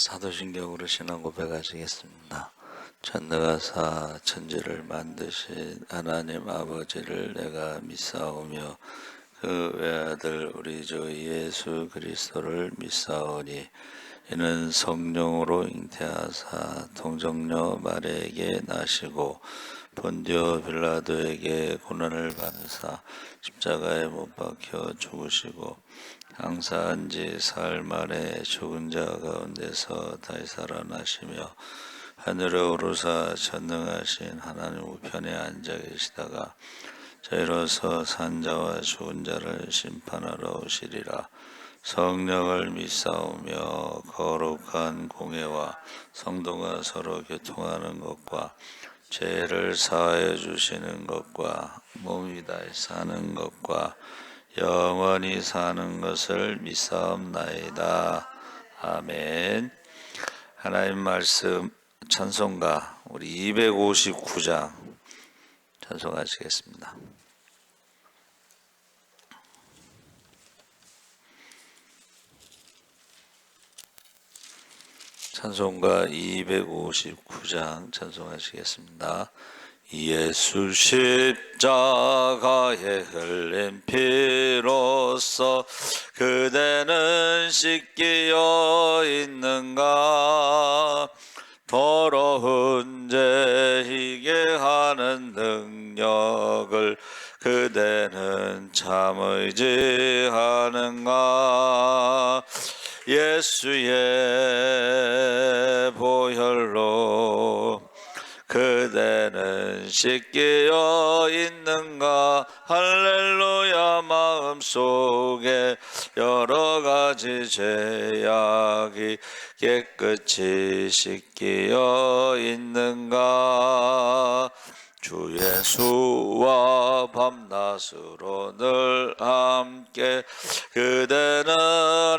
사도신경으로 신앙 고백하시겠습니다. 전능하사 천지를 만드신 하나님 아버지를 내가 믿사오며 그 외아들 우리 주 예수 그리스도를 믿사오니 이는 성령으로 잉태하사 동정녀 마리아에게 나시고 본디오 빌라도에게 고난을 받으사 십자가에 못 박혀 죽으시고 장사한 지 사흘 만에 죽은 자 가운데서 다시 살아나시며 하늘에 오르사 전능하신 하나님 우편에 앉아 계시다가 저희로서 산자와 죽은 자를 심판하러 오시리라. 성령을 믿사오며 거룩한 공회와 성도가 서로 교통하는 것과 죄를 사하여 주시는 것과 몸이 다시 사는 것과 영원히 사는 것을 믿사옵나이다. 아멘. 하나님 말씀 찬송가 우리 259장 찬송하시겠습니다. 찬송가 259장 찬송하시겠습니다. 예수 십자가에 흘린 피로써 그대는 씻기어 있는가. 더러운 죄 희게 하는 능력을 그대는 참 의지하는가. 예수의 보혈로 그대는 씻기어 있는가. 할렐루야. 마음속에 여러가지 죄악이 깨끗이 씻기어 있는가. 주 예수와 밤낮으로 늘 함께 그대는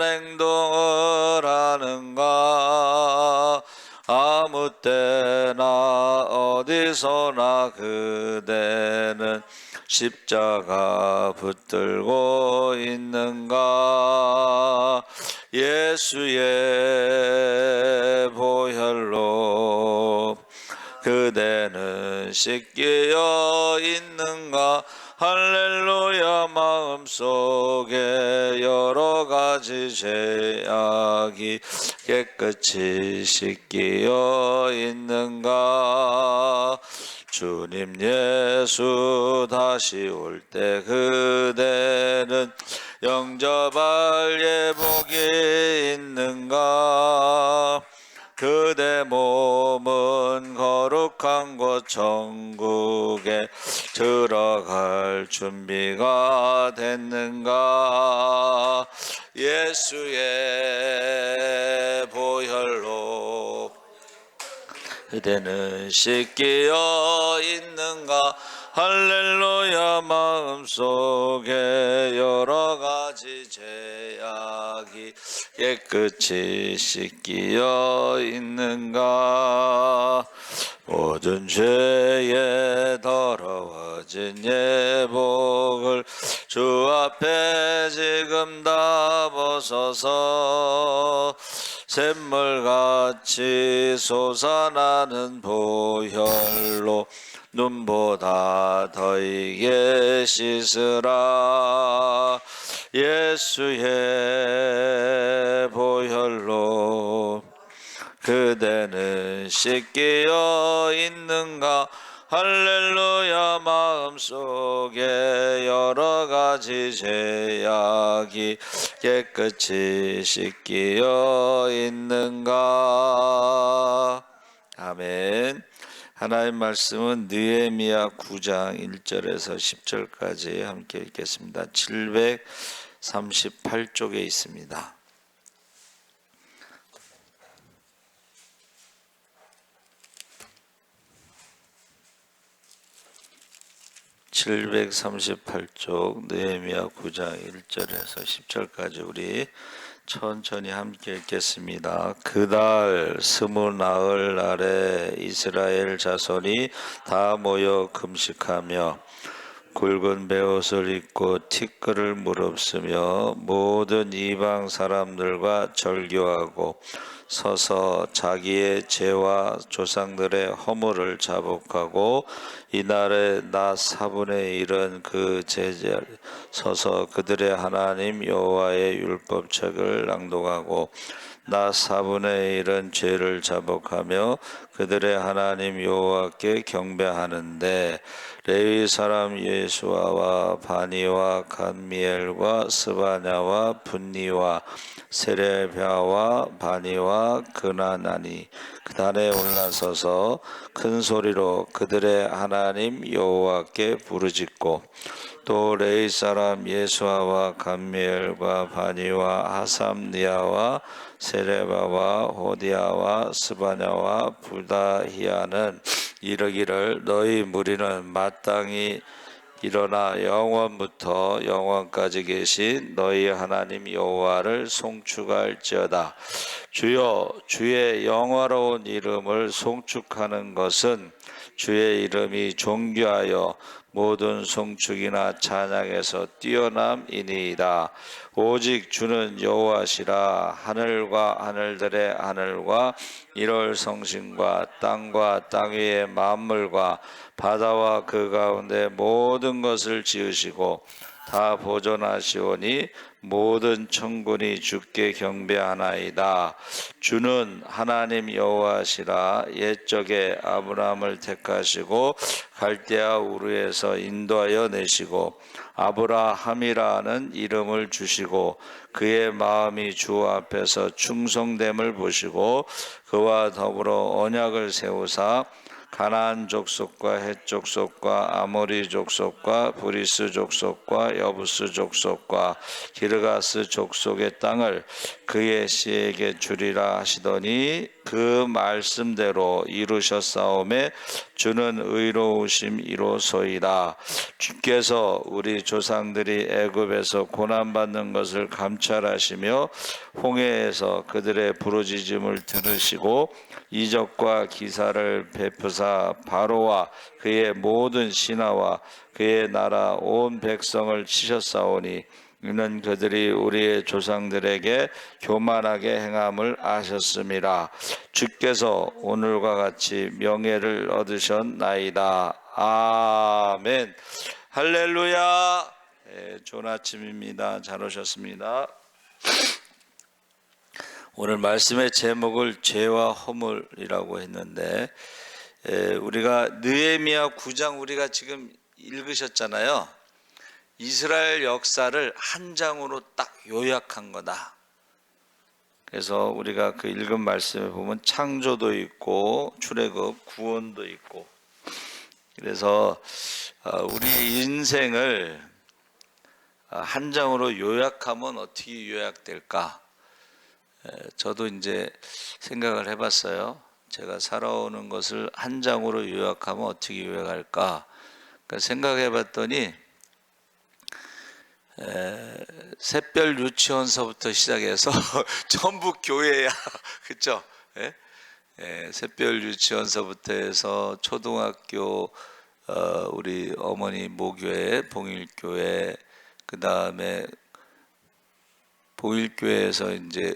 행동을 하는가. 아무 때나 어디서나 그대는 십자가 붙들고 있는가. 예수의 보혈로 그대는 씻기어 있는가. 할렐루야. 마음속에 여러가지 죄악이 깨끗이 씻기어 있는가. 주님 예수 다시 올 때 그대는 영접할 예복이 있는가. 그대 몸은 거룩한 곳 천국에 들어갈 준비가 됐는가. 예수의 보혈로 그대는 씻기어 있는가. 할렐루야. 마음속에 여러가지 죄악이 깨끗이 씻기어 있는가. 모든 죄에 더러워진 예복을 주 앞에 지금 다 벗어서 샘물같이 솟아나는 보혈로 눈보다 더 익게 씻으라. 예수의 보혈로 그대는 씻기어 있는가. 할렐루야. 마음속에 여러가지 죄악이 깨끗이 씻기어 있는가. 아멘. 하나님 말씀은 느헤미야 9장 1절에서 10절까지 함께 읽겠습니다. 738쪽에 있습니다. (738쪽) 느헤미야 9장 1절에서 10절까지 우리 천천히 함께 읽겠습니다. 그달 20나흘 날에 이스라엘 자손이 다 모여 금식하며 굵은 베옷을 입고 티끌을 무릅쓰며 모든 이방 사람들과 절교하고 서서 자기의 죄와 조상들의 허물을 자복하고 이날에 나 4분의 1은 그 제자리에 서서 그들의 하나님 여호와의 율법책을 낭독하고 나 4분의 1은 죄를 자복하며 그들의 하나님 여호와께 경배하는데 레위 사람 예수아와 바니와 간미엘과 스바냐와 분니와 세레비아와 바니와 그나나니 그단에 올라서서 큰 소리로 그들의 하나님 여호와께 부르짖고 또 레위 사람 예수아와 감미엘과 바니와 하삼니아와 세레바와 호디아와 스바냐와 부다히아는 이르기를 너희 무리는 마땅히 일어나 영원부터 영원까지 계신 너희 하나님 여호와를 송축할지어다. 주여 주의 영화로운 이름을 송축하는 것은 주의 이름이 존귀하여 모든 송축이나 찬양에서 뛰어남이니이다. 오직 주는 여호와시라. 하늘과 하늘들의 하늘과 일월 성신과 땅과 땅 위의 만물과 바다와 그 가운데 모든 것을 지으시고 다 보존하시오니 모든 천군이 주께 경배하나이다. 주는 하나님 여호와시라. 옛적에 아브라함을 택하시고 갈대아 우르에서 인도하여 내시고 아브라함이라는 이름을 주시고 그의 마음이 주 앞에서 충성됨을 보시고 그와 더불어 언약을 세우사 가나안 족속과 헷 족속과 아모리 족속과 브리스 족속과 여부스 족속과 기르가스 족속의 땅을 그의 씨에게 주리라 하시더니 그 말씀대로 이루셨사오매 주는 의로우심이로소이다. 주께서 우리 조상들이 애굽에서 고난받는 것을 감찰하시며 홍해에서 그들의 부르짖음을 들으시고 이적과 기사를 베푸사 바로와 그의 모든 신하와 그의 나라 온 백성을 치셨사오니 이는 그들이 우리의 조상들에게 교만하게 행함을 아셨음이라. 주께서 오늘과 같이 명예를 얻으셨나이다. 아멘. 할렐루야. 좋은 아침입니다. 잘 오셨습니다. 오늘 말씀의 제목을 죄와 허물이라고 했는데 우리가 느헤미야 9장 우리가 지금 읽으셨잖아요. 이스라엘 역사를 한 장으로 딱 요약한 거다. 그래서 우리가 그 읽은 말씀에 보면 창조도 있고 출애굽, 구원도 있고 그래서 우리의 인생을 한 장으로 요약하면 어떻게 요약될까? 저도 이제 생각을 해봤어요. 제가 살아오는 것을 한 장으로 요약하면 어떻게 요약할까? 그러니까 생각해봤더니 샛별 유치원서부터 시작해서 전부 교회야, 그렇죠? 샛별 유치원서부터 해서 초등학교 우리 어머니 모교회, 봉일교회, 그 다음에 봉일교회에서 이제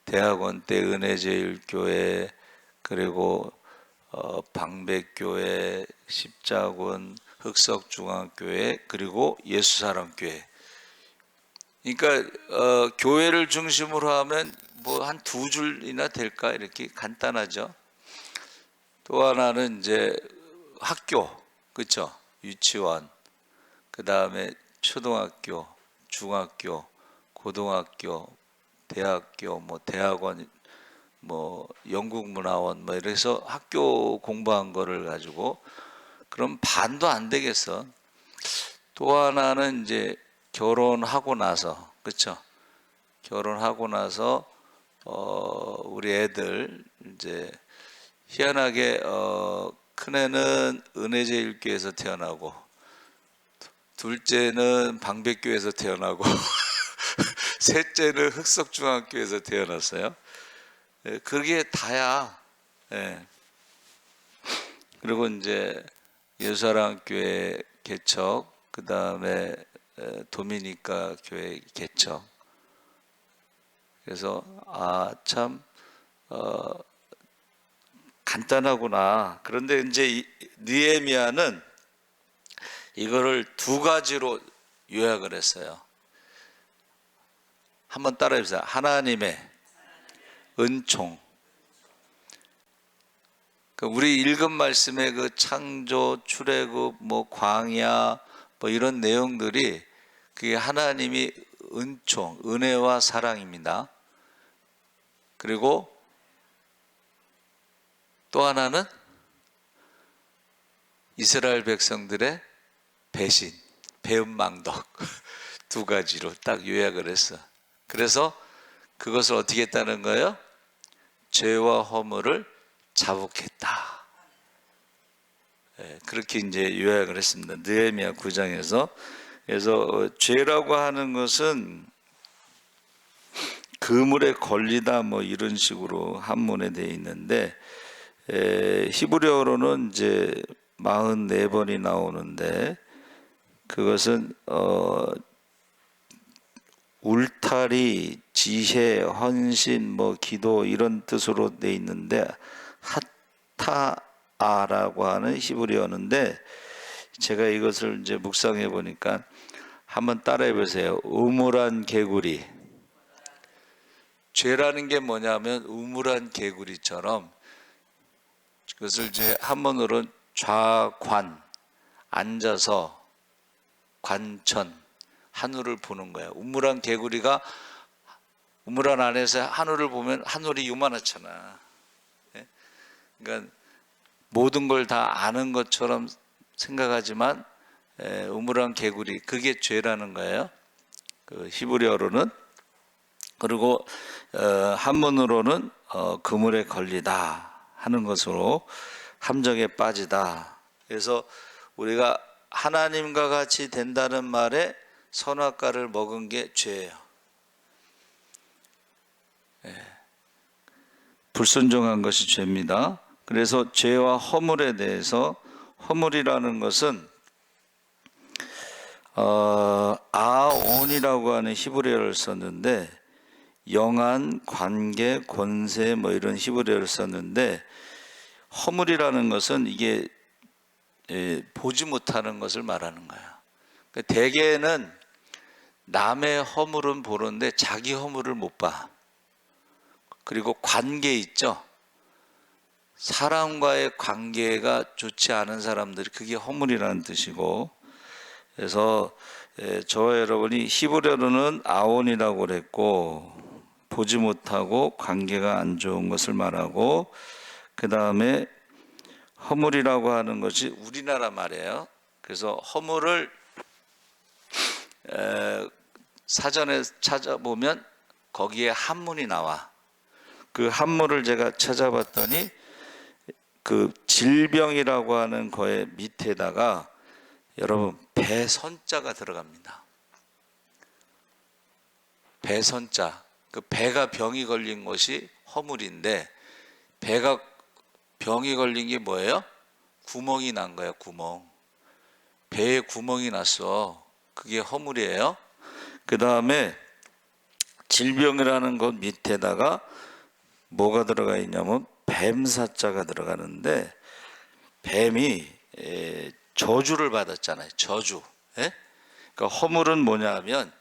대학원 때 은혜제일교회, 그리고 방백교회, 십자군, 흑석중앙교회, 그리고 예수사람교회. 그러니까 교회를 중심으로 하면 뭐 한 두 줄이나 될까 이렇게 간단하죠. 또 하나는 이제 학교, 그렇죠? 유치원, 그 다음에 초등학교, 중학교, 고등학교, 대학교, 뭐 대학원, 뭐 영국문화원, 뭐 이래서 학교 공부한 거를 가지고 그럼 반도 안 되겠어. 또 하나는 이제 결혼하고 나서, 그렇죠? 결혼하고 나서 우리 애들 이제 희한하게 큰애는 은혜제일교회에서 태어나고 둘째는 방백교회에서 태어나고 셋째는 흑석중앙교회에서 태어났어요. 그게 다야. 그리고 이제 예수사랑교회 개척, 그 다음에 도미니카 교회 개척. 그래서 참 간단하구나. 그런데 이제 느헤미야는 이거를 두 가지로 요약을 했어요. 한번 따라해 보세요. 하나님의 은총. 우리 읽은 말씀의 그 창조, 출애굽, 뭐 광야, 뭐 이런 내용들이 그게 하나님이 은총, 은혜와 사랑입니다. 그리고 또 하나는 이스라엘 백성들의 배신, 배은망덕 두 가지로 딱 요약을 했어. 그래서 그것을 어떻게 했다는 거예요? 죄와 허물을 자복했다. 그렇게 이제 요약을 했습니다. 느헤미야 9장에서. 그래서 죄라고 하는 것은 그물에 걸리다 뭐 이런 식으로 한문에 되어 있는데 히브리어로는 이제 44번이 나오는데 그것은 울타리, 지혜, 헌신, 뭐 기도 이런 뜻으로 되어 있는데 하타아라고 하는 히브리어인데 제가 이것을 이제 묵상해 보니까 한번 따라해 보세요. 우물한 개구리. 죄라는 게 뭐냐면 우물한 개구리처럼 그것을 이제 한문으로는 좌관, 앉아서 관천, 하늘을 보는 거예요. 우물한 개구리가 우물 안에서 하늘을 보면 하늘이 요만하잖아. 그러니까 모든 걸 다 아는 것처럼 생각하지만 우물한 개구리, 그게 죄라는 거예요. 그 히브리어로는. 그리고 한문으로는 그물에 걸리다 하는 것으로 함정에 빠지다. 그래서 우리가 하나님과 같이 된다는 말에 선악과를 먹은 게 죄예요. 불순종한 것이 죄입니다. 그래서 죄와 허물에 대해서, 허물이라는 것은 아온이라고 하는 히브리어를 썼는데 영안, 관계, 권세 뭐 이런 히브리어를 썼는데 허물이라는 것은 이게 보지 못하는 것을 말하는 거야. 대개는 남의 허물은 보는데 자기 허물을 못 봐. 그리고 관계 있죠. 사람과의 관계가 좋지 않은 사람들이 그게 허물이라는 뜻이고, 그래서 저와 여러분이 히브리어로는 아온이라고 그랬고 보지 못하고 관계가 안 좋은 것을 말하고, 그 다음에 허물이라고 하는 것이 우리나라 말이에요. 그래서 허물을 사전에 찾아보면 거기에 한문이 나와. 그 한문을 제가 찾아봤더니 그 질병이라고 하는 거의 밑에다가 여러분 배선자가 들어갑니다. 배선자. 그 배가 병이 걸린 것이 허물인데, 배가 병이 걸린 게 뭐예요? 구멍이 난 거예요. 구멍. 배에 구멍이 났어. 그게 허물이에요. 그 다음에 질병이라는 것 밑에다가 뭐가 들어가 있냐면 뱀사자가 들어가는데, 뱀이 저주를 받았잖아요. 저주. 그러니까 허물은 뭐냐면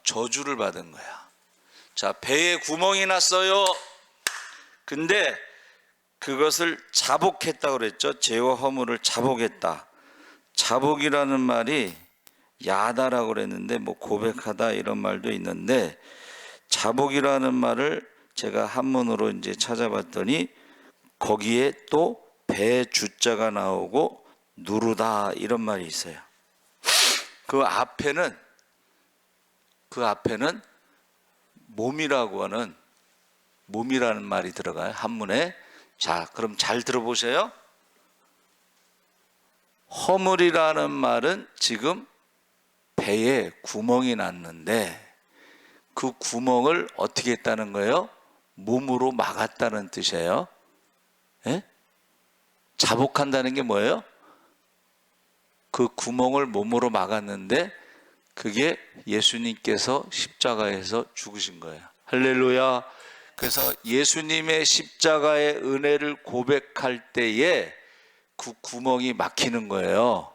저주를 받은 거야. 자, 배에 구멍이 났어요. 근데 그것을 자복했다고 그랬죠. 죄와 허물을 자복했다. 자복이라는 말이 야다라고 그랬는데 뭐 고백하다 이런 말도 있는데, 자복이라는 말을 제가 한문으로 이제 찾아봤더니 거기에 또 배 주자가 나오고 누르다 이런 말이 있어요. 그 앞에는 몸이라고 하는, 몸이라는 말이 들어가요. 한문에. 자, 그럼 잘 들어보세요. 허물이라는 말은 지금 배에 구멍이 났는데 그 구멍을 어떻게 했다는 거예요? 몸으로 막았다는 뜻이에요. 자복한다는 게 뭐예요? 그 구멍을 몸으로 막았는데 그게 예수님께서 십자가에서 죽으신 거예요. 할렐루야. 그래서 예수님의 십자가의 은혜를 고백할 때에 그 구멍이 막히는 거예요.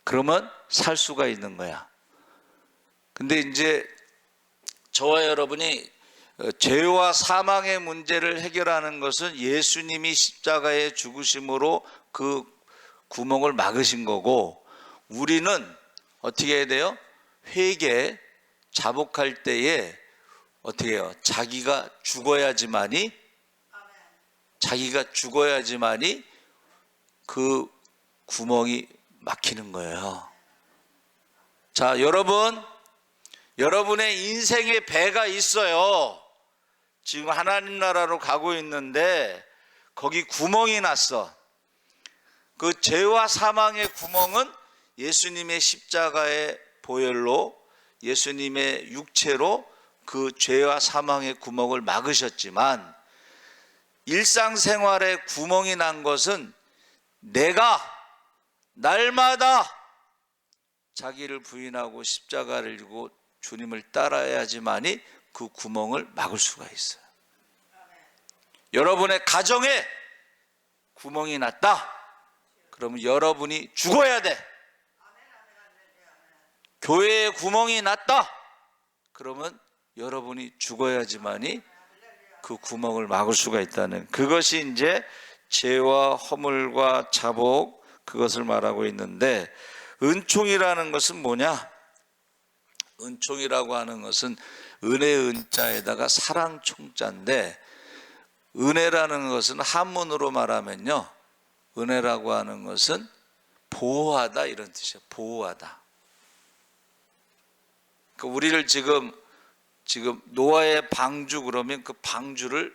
그러면 살 수가 있는 거야. 근데 이제 저와 여러분이 죄와 사망의 문제를 해결하는 것은 예수님이 십자가에 죽으심으로 그 구멍을 막으신 거고, 우리는 어떻게 해야 돼요? 회개, 자복할 때에 어떻게 해요? 자기가 죽어야지만이 그 구멍이 막히는 거예요. 자, 여러분의 인생에 배가 있어요. 지금 하나님 나라로 가고 있는데 거기 구멍이 났어. 그 죄와 사망의 구멍은 예수님의 십자가의 보혈로, 예수님의 육체로 그 죄와 사망의 구멍을 막으셨지만, 일상생활에 구멍이 난 것은 내가 날마다 자기를 부인하고 십자가를 지고 주님을 따라야지만이 그 구멍을 막을 수가 있어요. 여러분의 가정에 구멍이 났다. 그러면 여러분이 죽어야 돼. 교회에 구멍이 났다. 그러면 여러분이 죽어야지만이 그 구멍을 막을 수가 있다는, 그것이 이제 죄와 허물과 자복, 그것을 말하고 있는데, 은총이라는 것은 뭐냐? 은총이라고 하는 것은 은혜의 은자에다가 사랑 총자인데, 은혜라는 것은 한문으로 말하면요, 은혜라고 하는 것은 보호하다, 이런 뜻이에요. 보호하다. 그러니까 우리를 지금 노아의 방주 그러면 그 방주를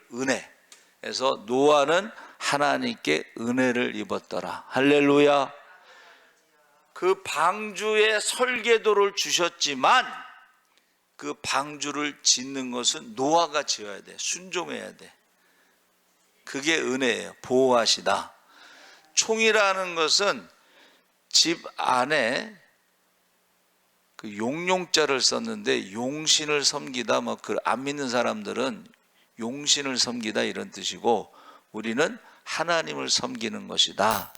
은혜에서, 노아는 하나님께 은혜를 입었더라. 할렐루야. 그 방주의 설계도를 주셨지만 그 방주를 짓는 것은 노아가 지어야 돼. 순종해야 돼. 그게 은혜예요. 보호하시다. 총이라는 것은 집 안에 그 용용자를 썼는데, 용신을 섬기다, 뭐 그 안 믿는 사람들은 용신을 섬기다 이런 뜻이고, 우리는 하나님을 섬기는 것이다.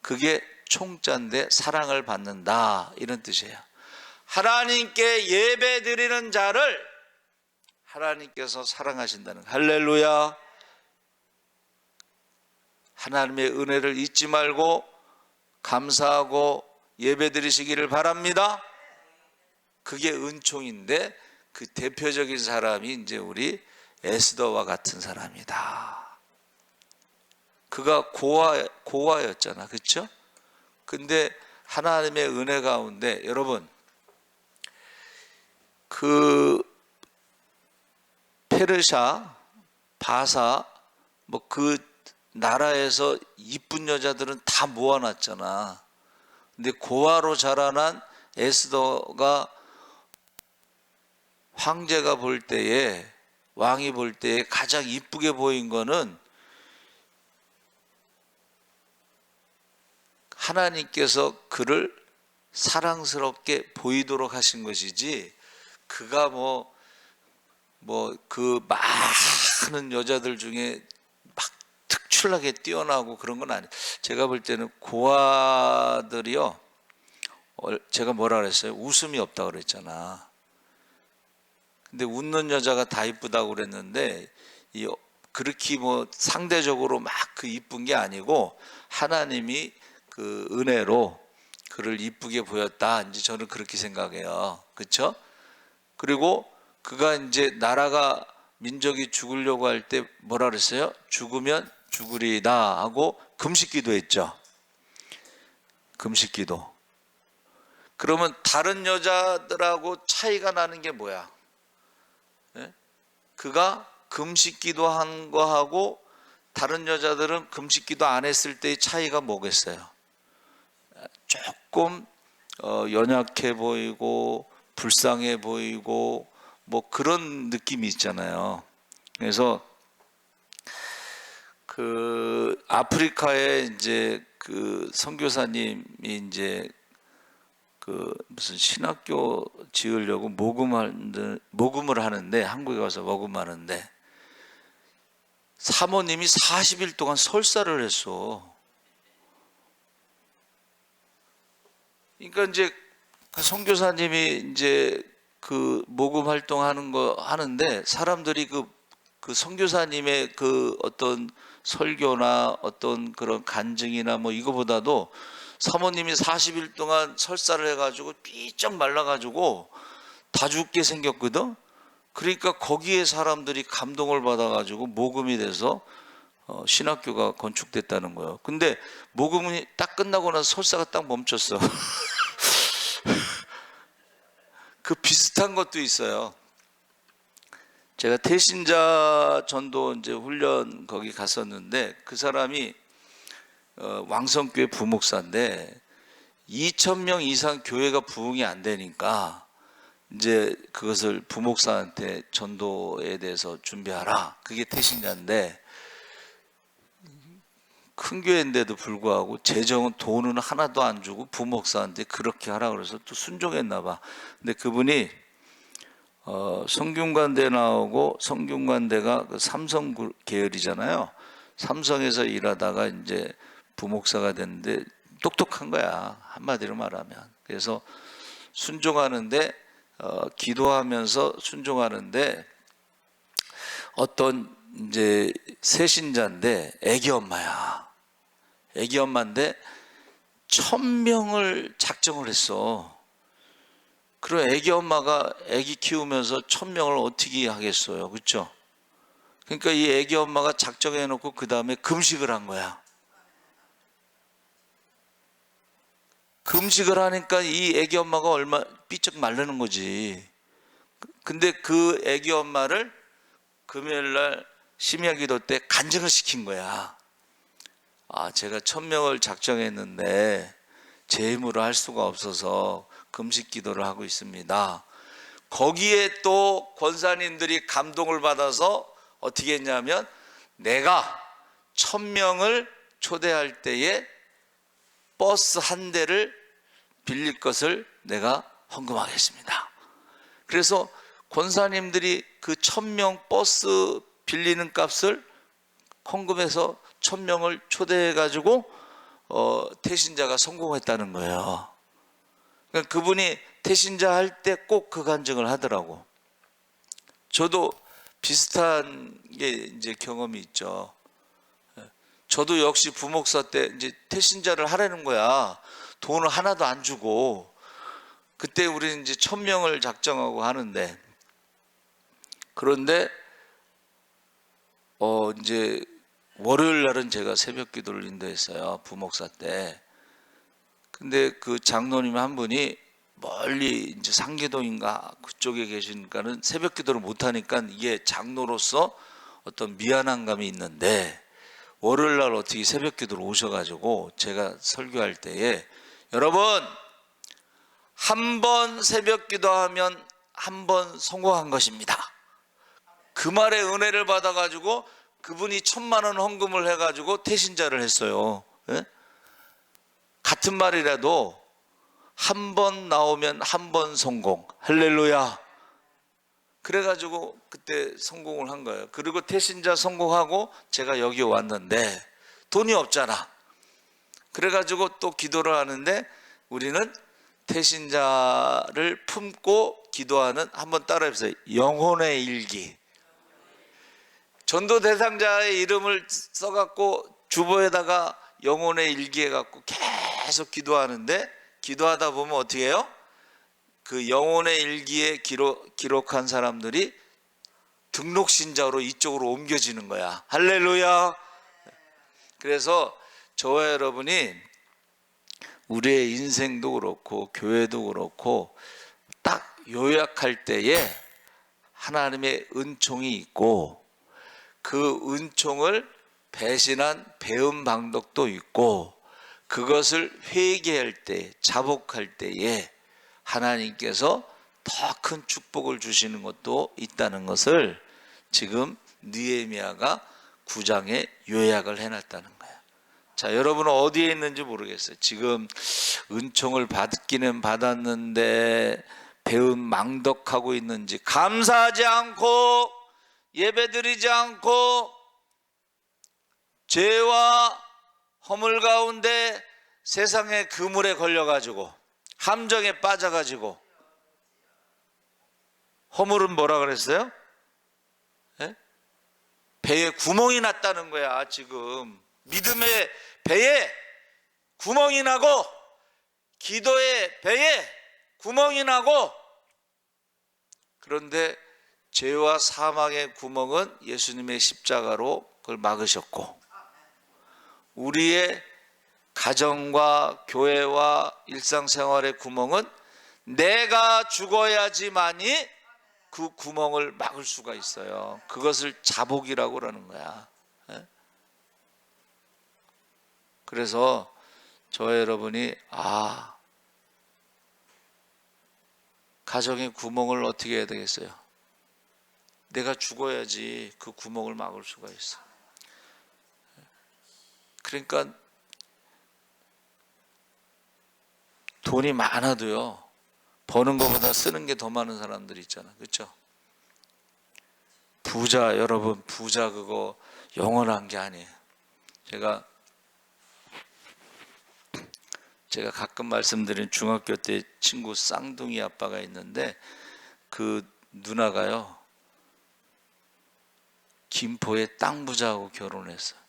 그게 총자인데 사랑을 받는다 이런 뜻이에요. 하나님께 예배 드리는 자를 하나님께서 사랑하신다는, 할렐루야. 하나님의 은혜를 잊지 말고 감사하고 예배 드리시기를 바랍니다. 그게 은총인데, 그 대표적인 사람이 이제 우리 에스더와 같은 사람이다. 그가 고아였잖아, 그렇죠? 근데 하나님의 은혜 가운데, 여러분, 그 페르샤, 바사, 뭐 그 나라에서 이쁜 여자들은 다 모아놨잖아. 근데 고아로 자라난 에스더가 황제가 볼 때에, 왕이 볼 때에 가장 이쁘게 보인 거는 하나님께서 그를 사랑스럽게 보이도록 하신 것이지, 그가 그 많은 여자들 중에 막 특출나게 뛰어나고 그런 건 아니에요. 제가 볼 때는 고아들이요, 제가 뭐라 그랬어요? 웃음이 없다고 그랬잖아. 근데 웃는 여자가 다 이쁘다고 그랬는데, 그렇게 상대적으로 막 그 이쁜 게 아니고, 하나님이 그 은혜로 그를 이쁘게 보였다. 이제 저는 그렇게 생각해요. 그렇죠? 그리고 그가 이제 나라가, 민족이 죽으려고 할 때 뭐라 그랬어요? 죽으면 죽으리이다 하고 금식기도 했죠. 금식기도. 그러면 다른 여자들하고 차이가 나는 게 뭐야? 그가 금식기도 한 거하고 다른 여자들은 금식기도 안 했을 때의 차이가 뭐겠어요? 조금 연약해 보이고 불쌍해 보이고 뭐 그런 느낌이 있잖아요. 그래서 그 아프리카에 이제 그 선교사님이 이제 그 무슨 신학교 지으려고 모금을 하는데, 한국에 가서 모금하는데, 사모님이 40일 동안 설사를 했어. 그러니까 이제 선교사님이 이제 그 모금 활동하는 거 하는데 사람들이 그 선교사님의 그 어떤 설교나 어떤 그런 간증이나 뭐 이거보다도 사모님이 40일 동안 설사를 해가지고 삐쩍 말라가지고 다 죽게 생겼거든. 그러니까 거기에 사람들이 감동을 받아가지고 모금이 돼서 신학교가 건축됐다는 거예요. 근데 모금이 딱 끝나고 나서 설사가 딱 멈췄어. 그 비슷한 것도 있어요. 제가 태신자 전도 이제 훈련 거기 갔었는데 그 사람이 왕성교회 부목사인데 2,000명 이상 교회가 부흥이 안 되니까 이제 그것을 부목사한테 전도에 대해서 준비하라. 그게 태신자인데 큰 교회인데도 불구하고 재정은 돈은 하나도 안 주고 부목사한테 그렇게 하라 그래서 또 순종했나 봐. 근데 그분이 성균관대 나오고 성균관대가 그 삼성 계열이잖아요. 삼성에서 일하다가 이제 부목사가 됐는데 똑똑한 거야. 한마디로 말하면. 그래서 순종하는데 기도하면서 순종하는데 어떤 이제 새신자인데 애기 엄마야. 애기 엄마인데 1,000명을 작정을 했어. 그럼 애기 엄마가 애기 키우면서 1,000명을 어떻게 하겠어요, 그렇죠? 그러니까 이 애기 엄마가 작정해 놓고 그 다음에 금식을 한 거야. 금식을 하니까 이 애기 엄마가 얼마 삐쩍 마르는 거지. 근데 그 애기 엄마를 금요일날 심야기도 때 간증을 시킨 거야. 아, 제가 1,000명을 작정했는데 제 힘으로 할 수가 없어서 금식 기도를 하고 있습니다. 거기에 또 권사님들이 감동을 받아서 어떻게 했냐면 내가 1,000명을 초대할 때에 버스 한 대를 빌릴 것을 내가 헌금하겠습니다. 그래서 권사님들이 그 1,000명 버스 빌리는 값을 헌금해서 1,000명을 초대해가지고 태신자가 성공했다는 거예요. 그러니까 그분이 태신자 할 때 꼭 그 간증을 하더라고. 저도 비슷한 게 이제 경험이 있죠. 저도 역시 부목사 때 이제 태신자를 하라는 거야. 돈을 하나도 안 주고. 그때 우리는 이제 1,000명을 작정하고 하는데, 그런데 이제 월요일 날은 제가 새벽 기도를 인도했어요. 부목사 때. 근데 그 장로님 한 분이 멀리 이제 상계동인가 그쪽에 계시니까는 새벽 기도를 못 하니까 이게 장로로서 어떤 미안한 감이 있는데 월요일 날 어떻게 새벽 기도로 오셔가지고 제가 설교할 때에 여러분 한 번 새벽 기도하면 한 번 성공한 것입니다. 그 말에 은혜를 받아가지고 그분이 1,000만 원 헌금을 해가지고 태신자를 했어요. 예? 같은 말이라도 한 번 나오면 한 번 성공. 할렐루야. 그래가지고 그때 성공을 한 거예요. 그리고 태신자 성공하고 제가 여기 왔는데 돈이 없잖아. 그래가지고 또 기도를 하는데 우리는 태신자를 품고 기도하는, 한번 따라해보세요. 영혼의 일기. 전도 대상자의 이름을 써갖고 주보에다가 영혼의 일기 해갖고 계속 기도하는데 기도하다 보면 어떻게 해요? 그 영혼의 일기에 기록한 사람들이 등록신자로 이쪽으로 옮겨지는 거야. 할렐루야. 그래서 저와 여러분이 우리의 인생도 그렇고 교회도 그렇고 딱 요약할 때에 하나님의 은총이 있고 그 은총을 배신한 배은 방독도 있고 그것을 회개할 때, 자복할 때에 하나님께서 더 큰 축복을 주시는 것도 있다는 것을 지금 느헤미야가 9장에 요약을 해놨다는 거예요. 자, 여러분은 어디에 있는지 모르겠어요. 지금 은총을 받기는 받았는데 배은 망덕하고 있는지, 감사하지 않고 예배드리지 않고 죄와 허물 가운데 세상의 그물에 걸려가지고 함정에 빠져가지고, 허물은 뭐라 그랬어요? 예? 배에 구멍이 났다는 거야. 지금 믿음의 배에 구멍이 나고 기도의 배에 구멍이 나고, 그런데 죄와 사망의 구멍은 예수님의 십자가로 그걸 막으셨고, 우리의 가정과 교회와 일상생활의 구멍은 내가 죽어야지만이 그 구멍을 막을 수가 있어요. 그것을 자복이라고 그러는 거야. 그래서 저와 여러분이 가정의 구멍을 어떻게 해야 되겠어요? 내가 죽어야지 그 구멍을 막을 수가 있어. 그러니까 돈이 많아도요, 버는 것보다 쓰는 게 더 많은 사람들이 있잖아. 그렇죠? 부자, 여러분, 부자 그거 영원한 게 아니에요. 제가 가끔 말씀드린 중학교 때 친구 쌍둥이 아빠가 있는데, 그 누나가요, 김포의 땅 부자하고 결혼했어요.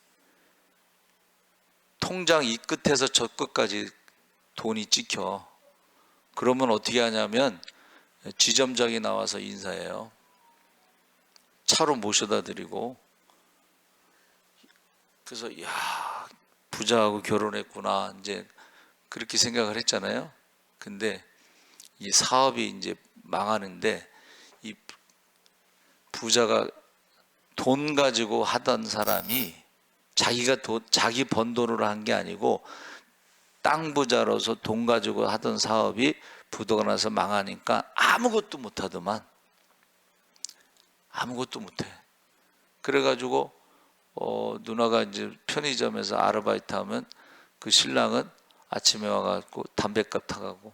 통장 이 끝에서 저 끝까지 돈이 찍혀. 그러면 어떻게 하냐면 지점장이 나와서 인사해요. 차로 모셔다 드리고. 그래서 야, 부자하고 결혼했구나, 이제 그렇게 생각을 했잖아요. 근데 이 사업이 이제 망하는데, 이 부자가 돈 가지고 하던 사람이 자기 번 돈으로 한 게 아니고 땅 부자로서 돈 가지고 하던 사업이 부도가 나서 망하니까 아무것도 못 하더만. 아무것도 못해. 그래가지고 누나가 이제 편의점에서 아르바이트 하면 그 신랑은 아침에 와가지고 담배값 타가고,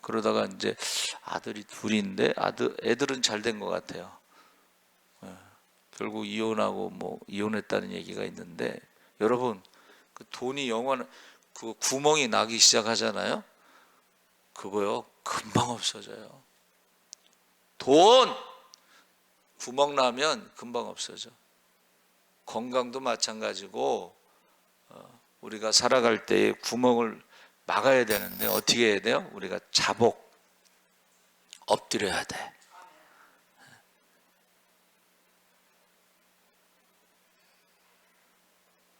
그러다가 이제 아들이 둘인데 애들은 잘 된 것 같아요. 결국 이혼하고 뭐 이혼했다는 얘기가 있는데, 여러분, 그 돈이 그 구멍이 나기 시작하잖아요. 그거요, 금방 없어져요. 돈 구멍 나면 금방 없어져. 건강도 마찬가지고, 우리가 살아갈 때에 구멍을 막아야 되는데 어떻게 해야 돼요? 우리가 자복, 엎드려야 돼.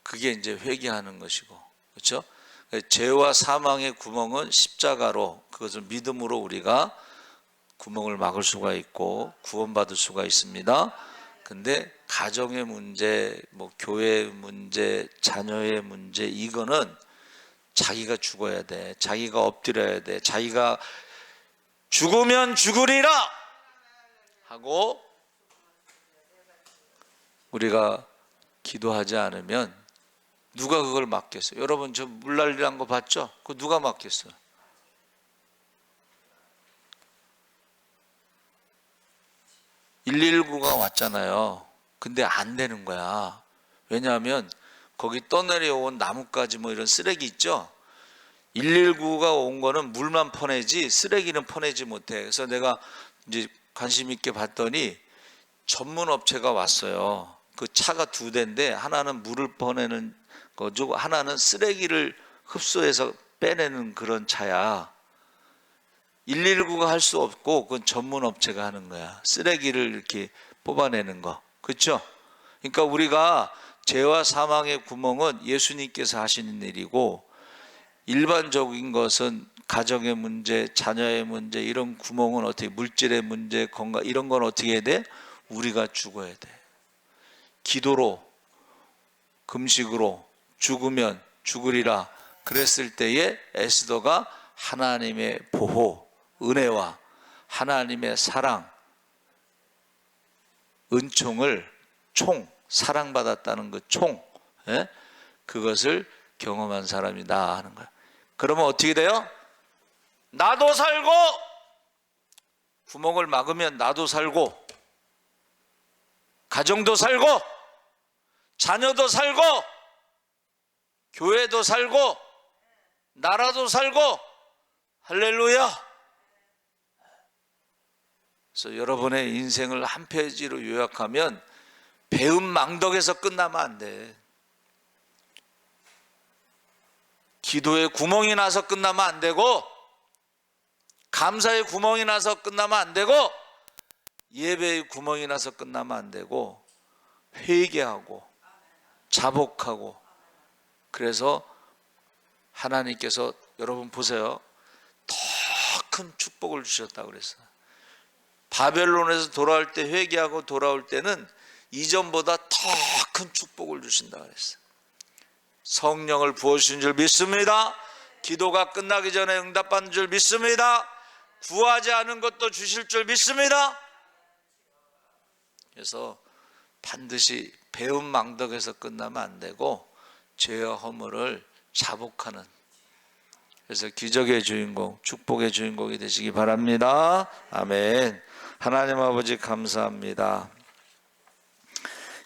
그게 이제 회개하는 것이고, 그렇죠? 죄와 사망의 구멍은 십자가로, 그것을 믿음으로 우리가 구멍을 막을 수가 있고 구원받을 수가 있습니다. 근데 가정의 문제, 뭐 교회의 문제, 자녀의 문제, 이거는 자기가 죽어야 돼. 자기가 엎드려야 돼. 자기가 죽으면 죽으리라 하고 우리가 기도하지 않으면 누가 그걸 막겠어요? 여러분, 저 물난리란 거 봤죠? 그거 누가 막겠어요? (119가) 왔잖아요. 근데 안 되는 거야. 왜냐하면 거기 떠내려온 나뭇가지 뭐 이런 쓰레기 있죠? 119가 온 거는 물만 퍼내지 쓰레기는 퍼내지 못해. 그래서 내가 이제 관심 있게 봤더니 전문 업체가 왔어요. 그 차가 2대인데 하나는 물을 퍼내는 거죠, 하나는 쓰레기를 흡수해서 빼내는 그런 차야. 119가 할 수 없고 그건 전문 업체가 하는 거야. 쓰레기를 이렇게 뽑아내는 거. 그렇죠? 그러니까 우리가 죄와 사망의 구멍은 예수님께서 하시는 일이고, 일반적인 것은 가정의 문제, 자녀의 문제, 이런 구멍은 어떻게, 물질의 문제, 건강, 이런 건 어떻게 해야 돼? 우리가 죽어야 돼. 기도로, 금식으로, 죽으면 죽으리라 그랬을 때에 에스더가 하나님의 보호, 은혜와 하나님의 사랑, 은총을 사랑받았다는 그 그것을 경험한 사람이다 하는 거야. 그러면 어떻게 돼요? 나도 살고, 구멍을 막으면 나도 살고, 가정도 살고, 자녀도 살고 교회도 살고 나라도 살고. 할렐루야. 그래서 여러분의 인생을 한 페이지로 요약하면 배은망덕에서 끝나면 안 돼. 기도에 구멍이 나서 끝나면 안 되고, 감사에 구멍이 나서 끝나면 안 되고, 예배에 구멍이 나서 끝나면 안 되고, 회개하고 자복하고. 그래서 하나님께서 여러분 보세요, 더 큰 축복을 주셨다고 그랬어요. 바벨론에서 돌아올 때, 회개하고 돌아올 때는 이전보다 더 큰 축복을 주신다고 그랬어요. 성령을 부어주신 줄 믿습니다. 기도가 끝나기 전에 응답받는 줄 믿습니다. 구하지 않은 것도 주실 줄 믿습니다. 그래서 반드시 배은망덕에서 끝나면 안 되고 죄와 허물을 자복하는, 그래서 기적의 주인공, 축복의 주인공이 되시기 바랍니다. 아멘. 하나님 아버지 감사합니다.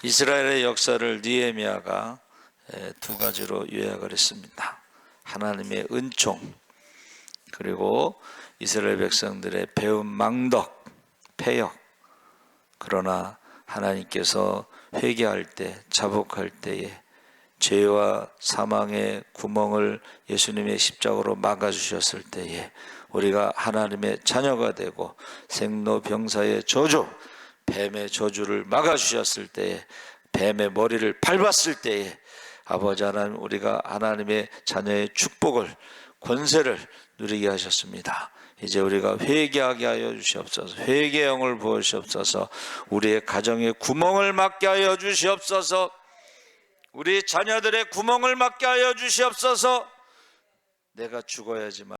이스라엘의 역사를 느헤미야가 두 가지로 요약을 했습니다. 하나님의 은총, 그리고 이스라엘 백성들의 배은망덕, 패역. 그러나 하나님께서 회개할 때, 자복할 때에 죄와 사망의 구멍을 예수님의 십자가로 막아주셨을 때에 우리가 하나님의 자녀가 되고, 생로병사의 저주, 뱀의 저주를 막아주셨을 때에, 뱀의 머리를 밟았을 때에 아버지 하나님, 우리가 하나님의 자녀의 축복을, 권세를 누리게 하셨습니다. 이제 우리가 회개하게 하여 주시옵소서. 회개의 영을 부으시옵소서. 우리의 가정에 구멍을 막게 하여 주시옵소서. 우리 자녀들의 구멍을 막게 하여 주시옵소서. 내가 죽어야지만